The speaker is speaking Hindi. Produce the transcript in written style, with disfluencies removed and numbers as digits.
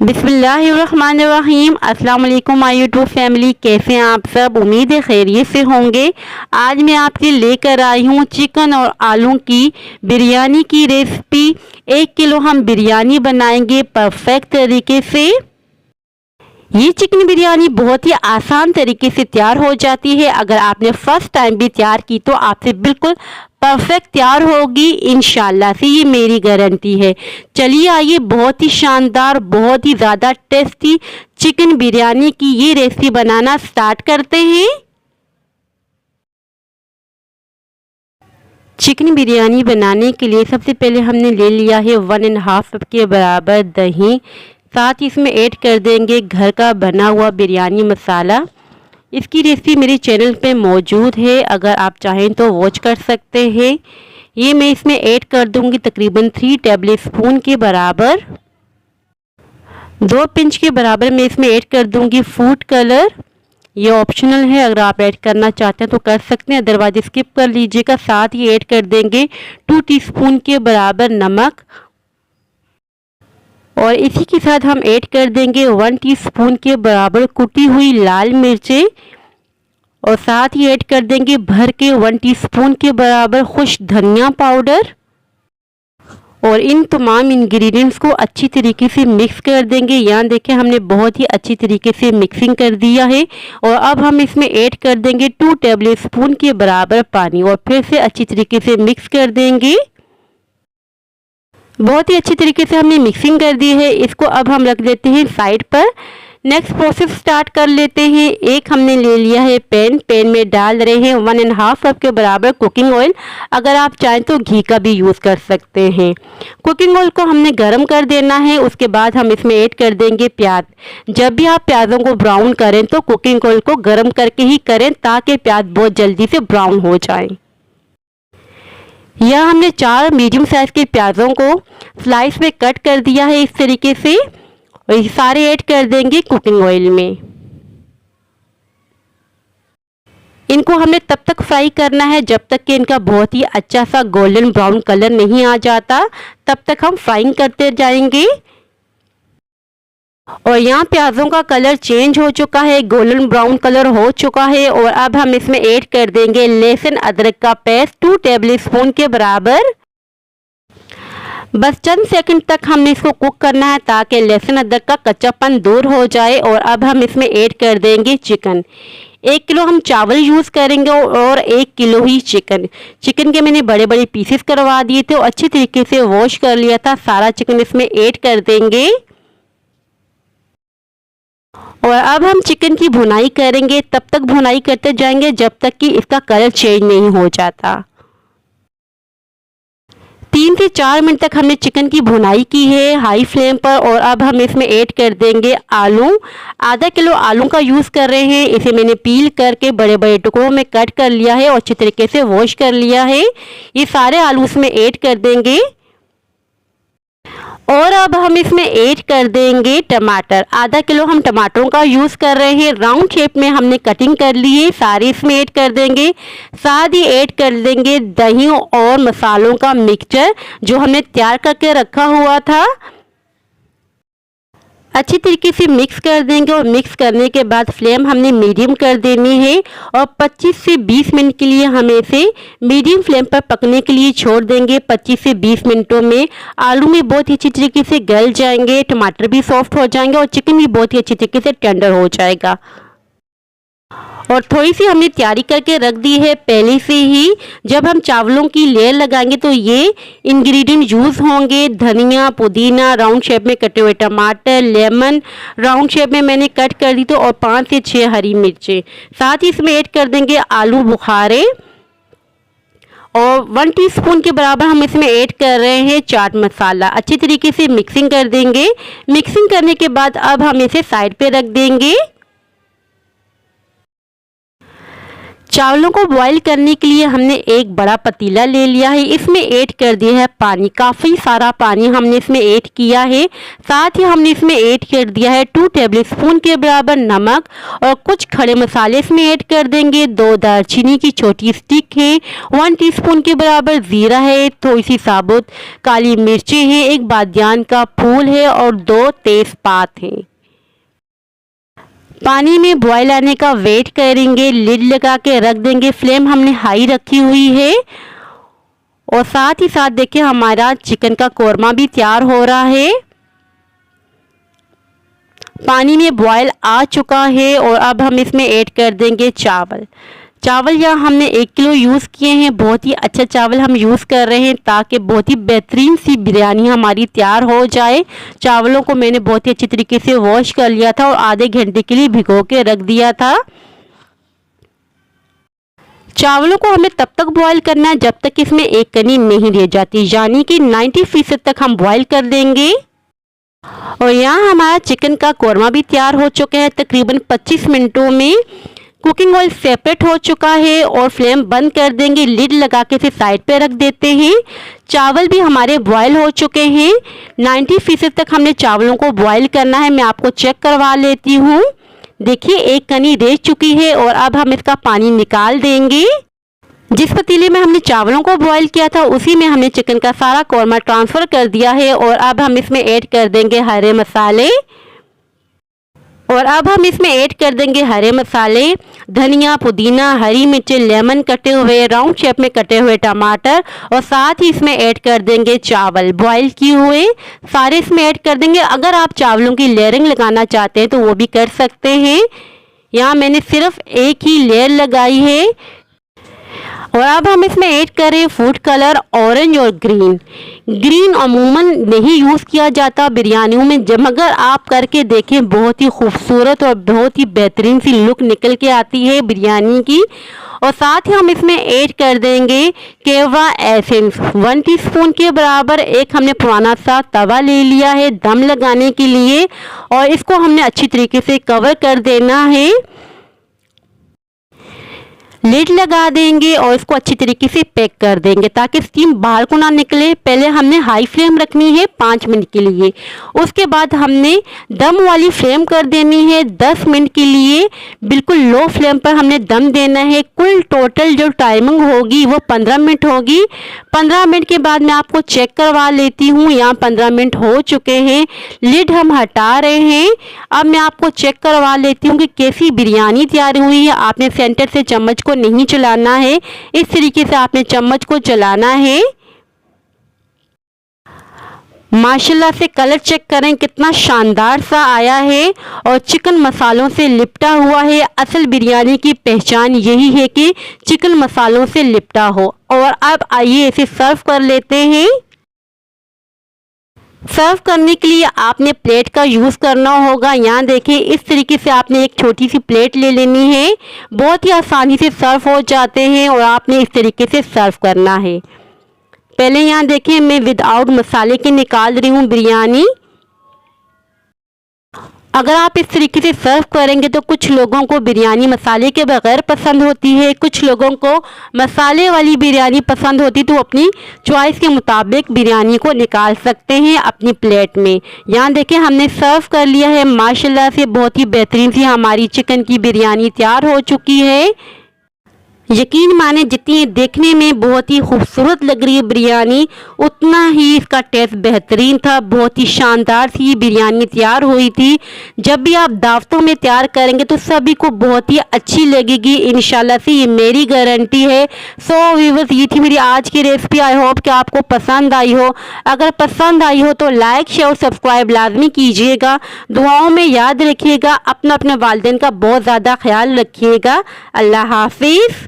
बिस्मिल्लाहिर्रहमानिर्रहीम। अस्सलाम वालेकुम माय यूट्यूब फैमिली, कैसे हैं आप सब? उम्मीद है खैरियत से होंगे। आज मैं आपके लेकर आई हूँ चिकन और आलू की बिरयानी की रेसिपी। 1 किलो हम बिरयानी बनाएंगे परफेक्ट तरीके से। ये चिकन बिरयानी बहुत ही आसान तरीके से तैयार हो जाती है। अगर आपने फर्स्ट टाइम भी तैयार की तो आपसे बिल्कुल परफेक्ट तैयार होगी इंशाल्लाह से, ये मेरी गारंटी है। चलिए आइए बहुत ही शानदार, बहुत ही ज़्यादा टेस्टी चिकन बिरयानी की ये रेसिपी बनाना स्टार्ट करते हैं। चिकन बिरयानी बनाने के लिए सबसे पहले हमने ले लिया है 1.5 कप के बराबर दही। साथ ही इसमें ऐड कर देंगे घर का बना हुआ बिरयानी मसाला। इसकी रेसिपी मेरे चैनल पे मौजूद है, अगर आप चाहें तो वॉच कर सकते हैं। ये मैं इसमें ऐड कर दूंगी तकरीबन 3 टेबल स्पून के बराबर। 2 पिंच के बराबर मैं इसमें ऐड कर दूंगी फूड कलर। ये ऑप्शनल है, अगर आप ऐड करना चाहते हैं तो कर सकते हैं, अदरवाइज स्किप कर लीजिएगा। साथ ही ऐड कर देंगे 2 टीस्पून के बराबर नमक और इसी के साथ हम ऐड कर देंगे 1 टीस्पून के बराबर कुटी हुई लाल मिर्चें और साथ ही ऐड कर देंगे भर के 1 टीस्पून के बराबर खुश्क धनिया पाउडर। और इन तमाम इंग्रेडिएंट्स को अच्छी तरीके से मिक्स कर देंगे। यहाँ देखें हमने बहुत ही अच्छी तरीके से मिक्सिंग कर दिया है। और अब हम इसमें ऐड कर देंगे 2 टेबल स्पून के बराबर पानी और फिर से अच्छी तरीके से मिक्स कर देंगे। बहुत ही अच्छी तरीके से हमने मिक्सिंग कर दी है। इसको अब हम रख देते हैं साइड पर। नेक्स्ट प्रोसेस स्टार्ट कर लेते हैं। एक हमने ले लिया है पैन में डाल रहे हैं 1.5 कप के बराबर कुकिंग ऑयल। अगर आप चाहें तो घी का भी यूज़ कर सकते हैं। कुकिंग ऑयल को हमने गर्म कर देना है। उसके बाद हम इसमें ऐड कर देंगे प्याज। जब भी आप प्याज़ों को ब्राउन करें तो कुकिंग ऑयल को गर्म करके ही करें ताकि प्याज बहुत जल्दी से ब्राउन हो जाए। यह हमने 4 मीडियम साइज के प्याज़ों को स्लाइस में कट कर दिया है इस तरीके से और ये सारे ऐड कर देंगे कुकिंग ऑयल में। इनको हमने तब तक फ्राई करना है जब तक कि इनका बहुत ही अच्छा सा गोल्डन ब्राउन कलर नहीं आ जाता, तब तक हम फ्राइंग करते जाएंगे। और यहाँ प्याज़ों का कलर चेंज हो चुका है, गोल्डन ब्राउन कलर हो चुका है। और अब हम इसमें ऐड कर देंगे लहसुन अदरक का पेस्ट 2 टेबल स्पून के बराबर। बस चंद सेकंड तक हमने इसको कुक करना है ताकि लहसुन अदरक का कच्चापन दूर हो जाए। और अब हम इसमें ऐड कर देंगे चिकन। 1 किलो हम चावल यूज़ करेंगे और 1 किलो ही चिकन। चिकन के मैंने बड़े बड़े पीसेस करवा दिए थे और अच्छी तरीके से वॉश कर लिया था। सारा चिकन इसमें ऐड कर देंगे और अब हम चिकन की भुनाई करेंगे। तब तक भुनाई करते जाएंगे जब तक कि इसका कलर चेंज नहीं हो जाता। 3 से 4 मिनट तक हमने चिकन की भुनाई की है हाई फ्लेम पर। और अब हम इसमें ऐड कर देंगे आलू। आधा किलो आलू का यूज़ कर रहे हैं। इसे मैंने पील करके बड़े बड़े टुकड़ों में कट कर लिया है और अच्छी तरीके से वॉश कर लिया है। ये सारे आलू इसमें ऐड कर देंगे और अब हम इसमें ऐड कर देंगे टमाटर। आधा किलो हम टमाटरों का यूज़ कर रहे हैं, राउंड शेप में हमने कटिंग कर ली है, सारे इसमें ऐड कर देंगे। साथ ही ऐड कर देंगे दही और मसालों का मिक्सचर जो हमने तैयार करके रखा हुआ था। अच्छी तरीके से मिक्स कर देंगे और मिक्स करने के बाद फ्लेम हमने मीडियम कर देनी है और 25 से 20 मिनट के लिए हमें इसे मीडियम फ्लेम पर पकने के लिए छोड़ देंगे। 25 से 20 मिनटों में आलू में बहुत ही अच्छी तरीके से गल जाएंगे, टमाटर भी सॉफ्ट हो जाएंगे और चिकन भी बहुत ही अच्छी तरीके से टेंडर हो जाएगा। और थोड़ी सी हमने तैयारी करके रख दी है पहले से ही। जब हम चावलों की लेयर लगाएंगे तो ये इंग्रेडिएंट यूज़ होंगे। धनिया, पुदीना, राउंड शेप में कटे हुए टमाटर, लेमन राउंड शेप में मैंने कट कर दी तो और 5 से 6 हरी मिर्चें। साथ ही इसमें ऐड कर देंगे आलू बुखारे और 1 टीस्पून के बराबर हम इसमें ऐड कर रहे हैं चाट मसाला। अच्छी तरीके से मिक्सिंग कर देंगे। मिक्सिंग करने के बाद अब हम इसे साइड पे रख देंगे। चावलों को बॉईल करने के लिए हमने एक बड़ा पतीला ले लिया है। इसमें ऐड कर दिया है पानी, काफ़ी सारा पानी हमने इसमें ऐड किया है। साथ ही हमने इसमें ऐड कर दिया है 2 टेबलस्पून के बराबर नमक और कुछ खड़े मसाले इसमें ऐड कर देंगे। 2 दालचीनी की छोटी स्टिक है, 1 टीस्पून के बराबर ज़ीरा है, थोड़ी सी साबुत काली मिर्चें हैं, एक बादियान का फूल है और 2 तेज़पात हैं। पानी में बॉयल आने का वेट करेंगे, लिड लगा के रख देंगे। फ्लेम हमने हाई रखी हुई है और साथ ही साथ देखिए हमारा चिकन का कोरमा भी तैयार हो रहा है। पानी में बॉयल आ चुका है और अब हम इसमें ऐड कर देंगे चावल। चावल यहाँ हमने 1 किलो यूज़ किए हैं। बहुत ही अच्छा चावल हम यूज़ कर रहे हैं ताकि बहुत ही बेहतरीन सी बिरयानी हमारी तैयार हो जाए। चावलों को मैंने बहुत ही अच्छी तरीके से वॉश कर लिया था और आधे घंटे के लिए भिगो के रख दिया था। चावलों को हमें तब तक बॉईल करना है जब तक इसमें एक कनी नहीं रह जाती, यानी कि 90% तक हम बॉईल कर देंगे। और यहाँ हमारा चिकन का कोरमा भी तैयार हो चुका है। तकरीबन 25 मिनटों में कुकिंग ऑयल सेपरेट हो चुका है और फ्लेम बंद कर देंगे। लिड लगा के इसे साइड पे रख देते हैं। चावल भी हमारे बॉयल हो चुके हैं। 90% तक हमने चावलों को बॉयल करना है। मैं आपको चेक करवा लेती हूँ। देखिए एक कनी रह चुकी है और अब हम इसका पानी निकाल देंगे। जिस पतीले में हमने चावलों को बॉईल किया था उसी में हमने चिकन का सारा कोरमा ट्रांसफ़र कर दिया है और अब हम इसमें ऐड कर देंगे हरे मसाले। और अब हम इसमें ऐड कर देंगे हरे मसाले, धनिया, पुदीना, हरी मिर्चें, लेमन कटे हुए, राउंड शेप में कटे हुए टमाटर और साथ ही इसमें ऐड कर देंगे चावल बॉईल किए हुए, सारे इसमें ऐड कर देंगे। अगर आप चावलों की लेयरिंग लगाना चाहते हैं तो वो भी कर सकते हैं। यहाँ मैंने सिर्फ एक ही लेयर लगाई है। और अब हम इसमें ऐड करें फूड कलर ऑरेंज और ग्रीन। ग्रीन अमूमन नहीं यूज़ किया जाता बिरयानियों में, जब मगर आप करके देखें बहुत ही खूबसूरत और बहुत ही बेहतरीन सी लुक निकल के आती है बिरयानी की। और साथ ही हम इसमें ऐड कर देंगे केवा एसेंस 1 टीस्पून के बराबर। एक हमने पुराना सा तवा ले लिया है दम लगाने के लिए और इसको हमने अच्छी तरीके से कवर कर देना है। लिड लगा देंगे और इसको अच्छी तरीके से पैक कर देंगे ताकि स्टीम बाहर को ना निकले। पहले हमने हाई फ्लेम रखनी है 5 मिनट के लिए, उसके बाद हमने दम वाली फ्लेम कर देनी है 10 मिनट के लिए। बिल्कुल लो फ्लेम पर हमने दम देना है। कुल टोटल जो टाइमिंग होगी वो 15 मिनट होगी। 15 मिनट के बाद मैं आपको चेक करवा लेती हूँ। यहाँ 15 मिनट हो चुके हैं, लिड हम हटा रहे हैं। अब मैं आपको चेक करवा लेती हूँ कि कैसी बिरयानी तैयार हुई है। आपने सेंटर से चम्मच को नहीं चलाना है, इस तरीके से आपने चम्मच को चलाना है। माशाल्लाह से कलर चेक करें कितना शानदार सा आया है और चिकन मसालों से लिपटा हुआ है। असल बिरयानी की पहचान यही है कि चिकन मसालों से लिपटा हो। और अब आइए इसे सर्व कर लेते हैं। सर्व करने के लिए आपने प्लेट का यूज़ करना होगा। यहाँ देखिए इस तरीके से आपने एक छोटी सी प्लेट ले लेनी है। बहुत ही आसानी से सर्व हो जाते हैं और आपने इस तरीके से सर्व करना है। पहले यहाँ देखिए मैं विदाउट मसाले के निकाल रही हूँ बिरयानी। अगर आप इस तरीके से सर्व करेंगे तो कुछ लोगों को बिरयानी मसाले के बगैर पसंद होती है, कुछ लोगों को मसाले वाली बिरयानी पसंद होती, तो अपनी चॉइस के मुताबिक बिरयानी को निकाल सकते हैं अपनी प्लेट में। यहाँ देखिए हमने सर्व कर लिया है। माशाल्लाह से बहुत ही बेहतरीन सी हमारी चिकन की बिरयानी तैयार हो चुकी है। यकीन माने जितनी देखने में बहुत ही खूबसूरत लग रही है बिरयानी, उतना ही इसका टेस्ट बेहतरीन था। बहुत ही शानदार सी बिरयानी तैयार हुई थी। जब भी आप दावतों में तैयार करेंगे तो सभी को बहुत ही अच्छी लगेगी इंशाल्लाह से, ये मेरी गारंटी है। सो व्यूअर्स, ये थी मेरी आज की रेसिपी। आई होप कि आपको पसंद आई हो। अगर पसंद आई हो तो लाइक शेयर और सब्सक्राइब लाजमी कीजिएगा। दुआओं में याद रखिएगा। अपना अपने वालिदैन का बहुत ज़्यादा ख्याल रखिएगा। अल्लाह हाफिज़।